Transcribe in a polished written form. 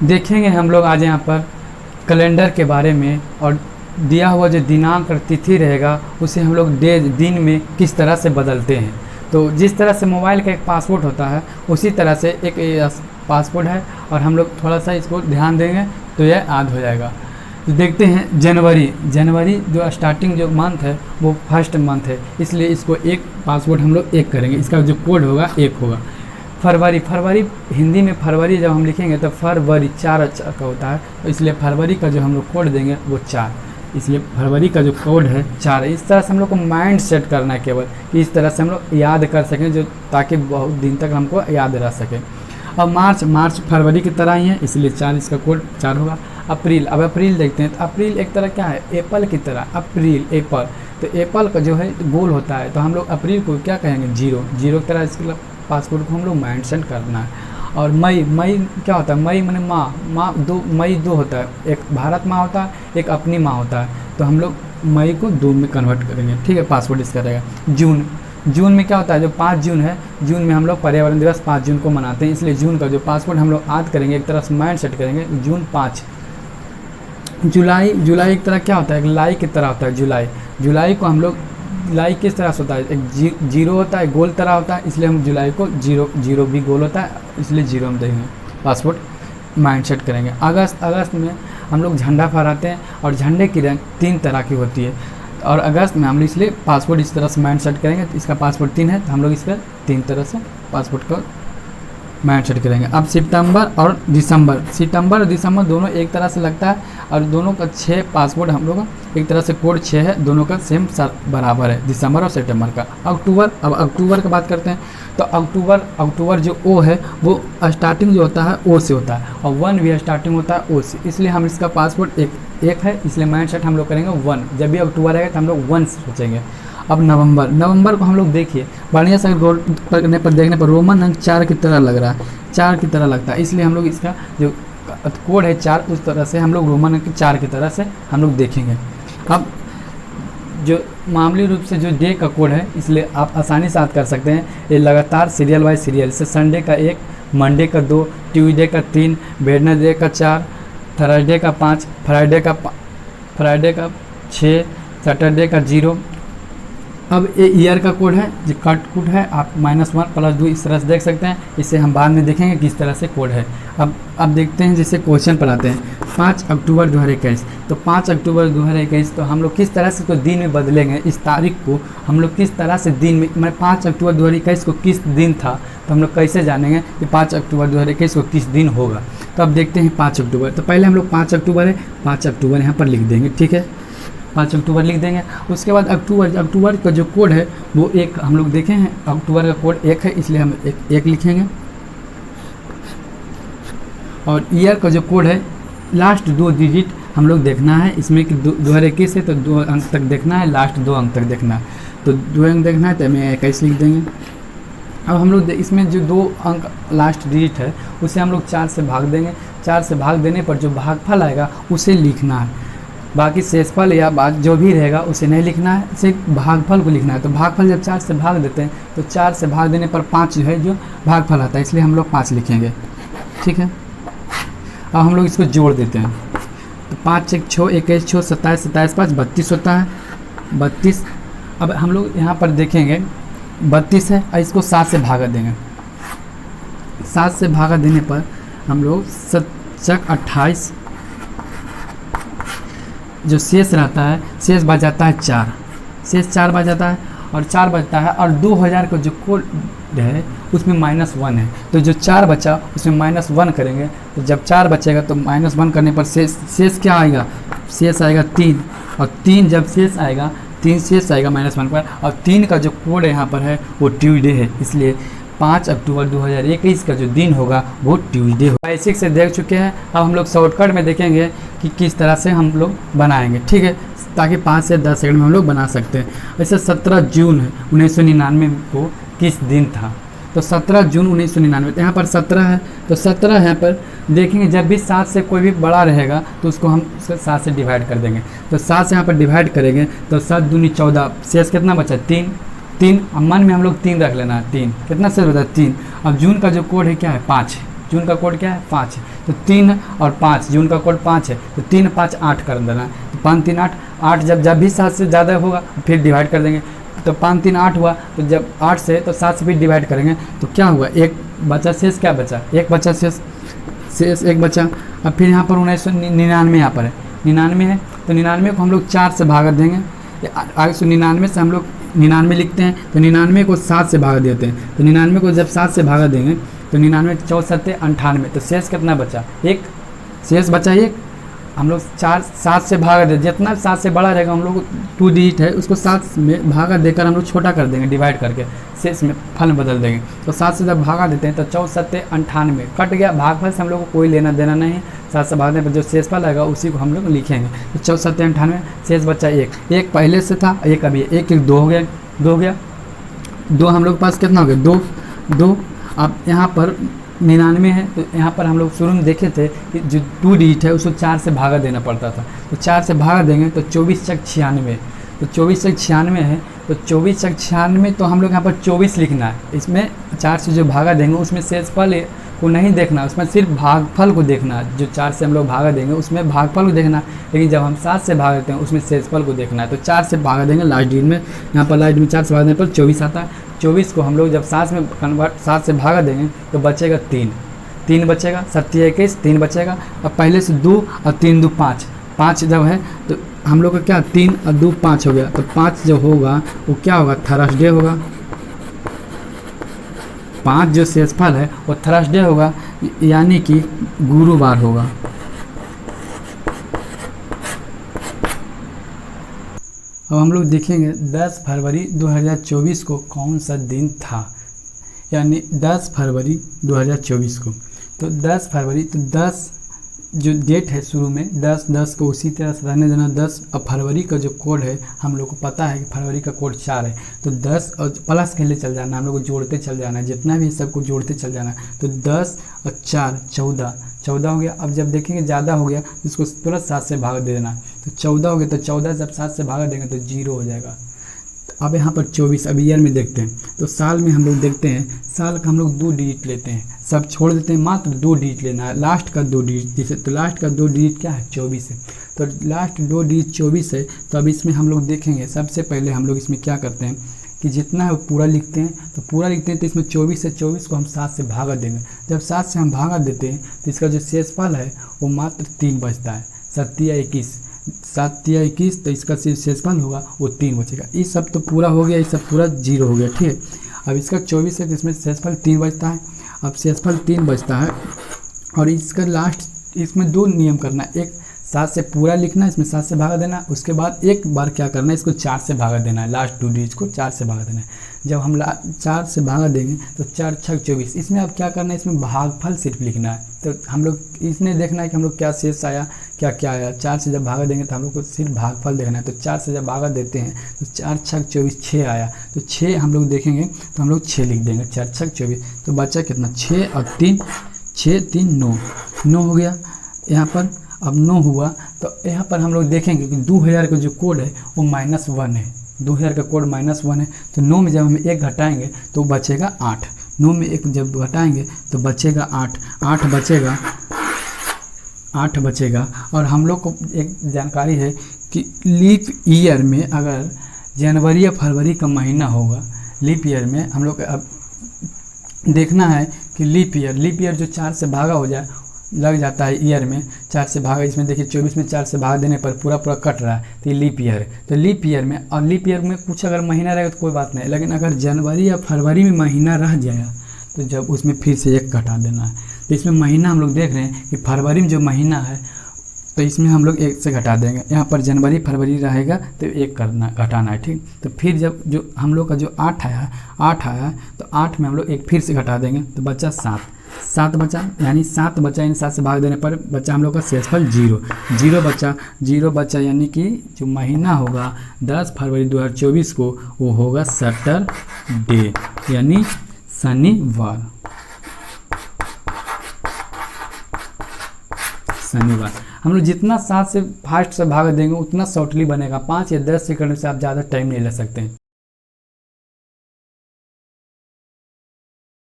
देखेंगे हम लोग आज यहाँ पर कैलेंडर के बारे में, और दिया हुआ जो दिनांक और तिथि रहेगा उसे हम लोग दिन में किस तरह से बदलते हैं। तो जिस तरह से मोबाइल का एक पासवर्ड होता है उसी तरह से एक पासवर्ड है, और हम लोग थोड़ा सा इसको ध्यान देंगे तो यह याद हो जाएगा। तो देखते हैं जनवरी जो स्टार्टिंग जो मंथ है वो फर्स्ट मंथ है, इसलिए इसको एक पासवर्ड हम लोग एक करेंगे, इसका जो कोड होगा एक होगा। फरवरी हिंदी में फरवरी जब हम लिखेंगे तो फरवरी 4 अक्षर का होता है, तो इसलिए फरवरी का जो हम लोग कोड देंगे वो 4, इसलिए फरवरी का जो कोड है 4 है। इस तरह से हम लोग को माइंड सेट करना है केवल, कि इस तरह से हम लोग याद कर सकें, जो ताकि बहुत दिन तक हमको याद रह सके। अब मार्च फरवरी की तरह ही है, इसलिए 4 इसका कोड 4 होगा। अप्रैल, अब अप्रैल देखते हैं, तो अप्रैल एक तरह क्या है, एप्पल की तरह, एप्पल, तो एप्पल का जो है गोल होता है, तो हम लोग अप्रैल को क्या कहेंगे, जीरो की तरह इसके पासवर्ड को हम लोग माइंड सेट करना है। और मई क्या होता है, मई मैंने मई 2 होता है, एक भारत माँ होता है, एक अपनी माँ होता है, तो हम लोग मई को 2 में कन्वर्ट करेंगे, ठीक है, पासवर्ड इसका रहेगा। जून में क्या होता है, जो 5 जून है, जून में हम लोग पर्यावरण दिवस 5 जून को मनाते हैं, इसलिए जून का जो पासवर्ड हम लोग याद करेंगे, एक तरह से माइंड सेट करेंगे, जून 5। जुलाई एक तरह क्या होता है, एक लाई की तरह होता है। जुलाई को हम लोग, लाई किस तरह से होता है, एक जीरो होता है, गोल तरह होता है, इसलिए हम जुलाई को जीरो भी गोल होता है, इसलिए जीरो हम देंगे, पासवर्ड माइंड सेट करेंगे। अगस्त में हम लोग झंडा फहराते हैं, और झंडे की रंग 3 तरह की होती है, और अगस्त में हम लोग इसलिए पासवर्ड इस तरह से माइंड सेट करेंगे, तो इसका पासवर्ड 3 है, तो हम लोग इस पर 3 तरह से पासवर्ड को माइंड सेट करेंगे। अब सितंबर और दिसंबर दोनों एक तरह से लगता है, और दोनों का 6 पासवर्ड हम लोग एक तरह से कोड 6 है, दोनों का सेम बराबर है, दिसंबर और सितंबर का। अब अक्टूबर की बात करते हैं, तो अक्टूबर जो ओ है वो स्टार्टिंग जो होता है ओ से होता है, और 1 भी स्टार्टिंग होता है ओ से, इसलिए हम इसका पासवर्ड एक है, इसलिए माइंड सेट हम लोग करेंगे 1। जब भी अक्टूबर आएगा तो हम लोग 1 सोचेंगे। अब नवंबर को हम लोग देखिए, बढ़िया से गौर करने पर देखने पर रोमन अंक 4 की तरह लग रहा है, 4 की तरह लगता है, इसलिए हम लोग इसका जो कोड है 4, उस तरह से हम लोग रोमन अंक 4 की तरह से हम लोग देखेंगे। अब जो मामूली रूप से जो डे का कोड है, इसलिए आप आसानी से याद कर सकते हैं, ये लगातार सीरियल बाय सीरियल से संडे का 1, मंडे का 2, ट्यूसडे का 3, वेडनेसडे का 4, थर्सडे का 5, फ्राइडे का 6, सैटरडे का 0। अब ये ईयर का कोड है, जो कट कोड है, आप -1 +2 इस तरह से देख सकते हैं, इसे हम बाद में देखेंगे किस तरह से कोड है। अब देखते हैं, जैसे क्वेश्चन पर आते हैं, 5 अक्टूबर 2021, तो 5 अक्टूबर 2021 तो हम लोग किस तरह से इसको दिन में बदलेंगे, इस तारीख को हम लोग किस तरह से दिन में, 5 अक्टूबर 2021 को किस दिन था, तो हम लोग कैसे जानेंगे कि 5 अक्टूबर 2021 को किस दिन होगा। तो अब देखते हैं 5 अक्टूबर, तो पहले हम लोग 5 अक्टूबर है, 5 अक्टूबर यहाँ पर लिख देंगे, ठीक है, 5 अक्टूबर लिख देंगे। उसके बाद अक्टूबर का जो कोड है वो एक, हम लोग देखे हैं अक्टूबर का कोड 1 है, इसलिए हम एक लिखेंगे। और ईयर का जो कोड है, लास्ट 2 डिजिट हम लोग देखना है, इसमें कि 2021 है तो 2 अंक तक देखना है, लास्ट 2 अंक तक देखना है, तो 2 अंक देखना है, तो हमें 21 लिख देंगे। अब हम लोग इसमें जो 2 अंक लास्ट डिजिट है उसे हम लोग 4 से भाग देंगे, 4 से भाग देने पर जो भागफल आएगा उसे लिखना है, बाकी शेषफल या बात जो भी रहेगा उसे नहीं लिखना है, सिर्फ भागफल को लिखना है। तो भागफल जब 4 से भाग देते हैं तो 4 से भाग देने पर 5 जो है जो भागफल आता है, इसलिए हम लोग 5 लिखेंगे, ठीक है। अब हम लोग इसको जोड़ देते हैं, तो 5 1 6 21 6 27 27 5 32 होता है, 32। अब हम लोग यहाँ पर देखेंगे 32 है, और इसको 7 से भागा देंगे, 7 से भागा देने पर हम लोग 7 28, जो शेष रहता है, शेष बच जाता है 4, शेष 4 बच जाता है, और 4 बचता है, और 2000 का जो कोड है उसमें -1 है, तो जो 4 बचा उसमें -1 करेंगे, तो जब 4 बचेगा तो -1 करने पर शेष क्या आएगा, शेष आएगा 3, और 3 जब शेष आएगा, 3 शेष आएगा -1 पर, और 3 का जो कोड यहाँ पर है वो ट्यूसडे है, इसलिए 5 अक्टूबर 2021 का जो दिन होगा वो ट्यूसडे होगा। बेसिक से देख चुके हैं, अब हम लोग शॉर्टकट में देखेंगे कि किस तरह से हम लोग बनाएंगे, ठीक है, ताकि 5 से 10 सेकंड में हम लोग बना सकते हैं। वैसे 17 जून 1999 को किस दिन था, तो 17 जून 1999, तो यहाँ पर 17 है, तो 17 यहाँ पर देखेंगे, जब भी 7 से कोई भी बड़ा रहेगा तो उसको हम 7 से डिवाइड कर देंगे, तो 7 से यहाँ पर डिवाइड करेंगे तो 7 दूनी 14, शेष कितना बचा 3, अब मन में हम लोग 3 रख लेना है, 3 कितना शेष बचा 3। अब जून का जो कोड है क्या है 5, जून का कोड क्या है 5 है, तो 3 और 5, जून का कोड 5 है, तो 3 5 8 कर देना है, तो 5 3 8, 8 जब भी 7 से ज़्यादा होगा फिर डिवाइड कर देंगे, तो 5 3 8 हुआ, तो जब 8 से तो 7 से फिर डिवाइड करेंगे, तो क्या हुआ, एक बचा शेष, क्या बचा, एक बचा शेष एक बचा। अब फिर यहाँ पर 1999 यहाँ पर है, 99 है, तो 99 को हम लोग 4 से भागा देंगे, आगे से 99 से हम लोग 99 लिखते हैं, तो 99 को 7 से भागा देते हैं, तो 99 को जब 7 से भागा देंगे तो 99 4 7 98, तो शेष कितना बचा, एक शेष बचा एक, हम लोग 7 से भागा दे, जितना 7 से बड़ा रहेगा हम लोग 2 डिजिट है उसको 7 में भागा देकर हम लोग छोटा कर देंगे, डिवाइड करके शेष में फल में बदल देंगे, तो 7 से जब भागा देते हैं तो 4 7 98 कट गया, भागफल से हम लोग को कोई लेना देना नहीं, 7 से भागने पर जो शेषफल आएगा उसी को हम लोग लिखेंगे, तो 4 7 98, शेष बचा एक पहले से था, एक अभी एक 2 हो गया, 2 हम लोग के पास कितना हो गया, 2। अब यहाँ पर 99 है, तो यहाँ पर हम लोग शुरू में देखे थे कि जो 2 डिजिट है उसको 4 से भागा देना पड़ता था, तो 4 से भागा देंगे तो 24 चक 96, तो 24 चक 96 है, तो 24 चक 96, तो हम लोग यहाँ पर 24 लिखना है, इसमें 4 से जो भागा देंगे उसमें शेषफल को नहीं देखना, उसमें सिर्फ भागफल को देखना, जो 4 से हम लोग भागा देंगे उसमें भागफल को देखना, लेकिन जब हम 7 से भाग देते हैं उसमें शेषफल को देखना है, तो 4 से भागा देंगे लास्ट डिजिट में, यहाँ पर लास्ट में 4 से भाग देने पर 24 आता है, 24 को हम लोग जब 7 से भागा देंगे तो बचेगा 3 बचेगा, 7 21 3 बचेगा, अब पहले से 2 और 3 2 5 जब है तो हम लोग का क्या 3 और 2 5 हो गया, तो 5 जो होगा वो क्या होगा, थर्सडे होगा, 5 जो शेषफल है वो थर्सडे होगा, यानी कि गुरुवार होगा। अब हम लोग देखेंगे 10 फरवरी 2024 को कौन सा दिन था, यानी 10 फरवरी 2024 को, तो 10 फरवरी, तो 10 जो डेट है शुरू में 10 को उसी तरह से रहने देना 10। अब फरवरी का जो कोड है हम लोग को पता है कि फरवरी का कोड 4 है, तो 10 और प्लस के लिए चल जाना, हम लोग को जोड़ते चल जाना है, जितना भी सबको जोड़ते चल जाना है, तो 10 और 4 14 हो गया। अब जब देखेंगे ज़्यादा हो गया तो इसको तुरंत 7 से भाग दे देना, तो 14 हो गया, तो 14 जब 7 से भागा देंगे तो 0 हो जाएगा। अब यहाँ पर 24, अब ईयर में देखते हैं, तो साल में हम लोग देखते हैं, साल का हम लोग 2 डिजिट लेते हैं, सब छोड़ देते हैं, मात्र 2 डिजिट लेना है, लास्ट का 2 डिजिट, जैसे तो लास्ट का 2 डिजिट क्या है 24 है, तो लास्ट 2 डिजिट 24 है, तो अब इसमें हम लोग देखेंगे, सबसे पहले हम लोग इसमें क्या करते हैं कि जितना है वो पूरा लिखते हैं, तो पूरा लिखते हैं, तो इसमें 24 है, 24 को हम 7 से भागा देंगे, जब 7 से हम भागा देते हैं तो इसका जो शेषफल है वो मात्र 3 बचता है, 7 या 21, तो इसका शेषफल होगा वो 3 बचेगा। ये सब तो पूरा हो गया, ये सब पूरा 0 हो गया, ठीक है। अब इसका 24 है तो इसमें शेषफल 3 बचता है, अब शेषफल 3 बचता है, और इसका लास्ट इसमें 2 नियम करना है, एक 7 से पूरा लिखना, इसमें 7 से भागा देना, उसके बाद एक बार क्या करना है, इसको 4 से भागा देना है, लास्ट 2 डिजिट को 4 से भागा देना है। जब हम 4 से भागा देंगे तो 4 6 24, इसमें अब क्या करना है, इसमें भागफल सिर्फ लिखना है, तो हम लोग इसमें देखना है कि हम लोग क्या शेष आया, क्या आया। 4 से जब भागा देंगे तो हम लोग को सिर्फ भागफल देखना है, तो 4 से जब भागा देते हैं तो 4 6 24 6 आया, तो 6 हम लोग देखेंगे तो हम लोग 6 लिख देंगे, 4 6 24, तो बचा कितना 6 और 3 6 3 9 हो गया यहाँ पर। अब 9 हुआ तो यहाँ पर हम लोग देखेंगे कि 2000 का जो कोड है वो -1 है, 2000 का कोड -1 है, तो 9 में जब हम 1 घटाएंगे तो बचेगा 8, 9 में 1 जब घटाएंगे तो बचेगा 8 बचेगा। और हम लोग को एक जानकारी है कि लीप ईयर में अगर जनवरी या फरवरी का महीना होगा, लीप ईयर में हम लोग अब देखना है कि लीप ईयर जो 4 से भागा हो जाए लग जाता है ईयर में, 4 से भागा, इसमें देखिए 24 में 4 से भाग देने पर पूरा कट रहा है, तो ये लीप ईयर है। तो लीप ईयर में, और लीप ईयर में कुछ अगर महीना रहेगा तो कोई बात नहीं, लेकिन अगर जनवरी या फरवरी में महीना रह जाएगा तो जब उसमें फिर से 1 घटा देना है। तो इसमें महीना हम लोग देख रहे हैं कि फरवरी में जो महीना है तो इसमें हम लोग 1 से घटा देंगे, यहाँ पर जनवरी फरवरी रहेगा तो 1 घटाना है, ठीक। तो फिर जब जो हम लोग का जो 8 आया तो 8 में हम लोग 1 फिर से घटा देंगे, तो बचा 7 बचा, यानी 7 बचा, इन 7 से भाग देने पर बचा हम लोग का शेषफल 0 बचा, यानी कि जो महीना होगा 10 फरवरी 2024 को वो होगा सैटरडे, यानी शनिवार। हम लोग जितना 7 से फास्ट से भाग देंगे उतना शॉर्टली बनेगा, 5 या 10 सेकंड से आप ज़्यादा टाइम नहीं ले सकते हैं।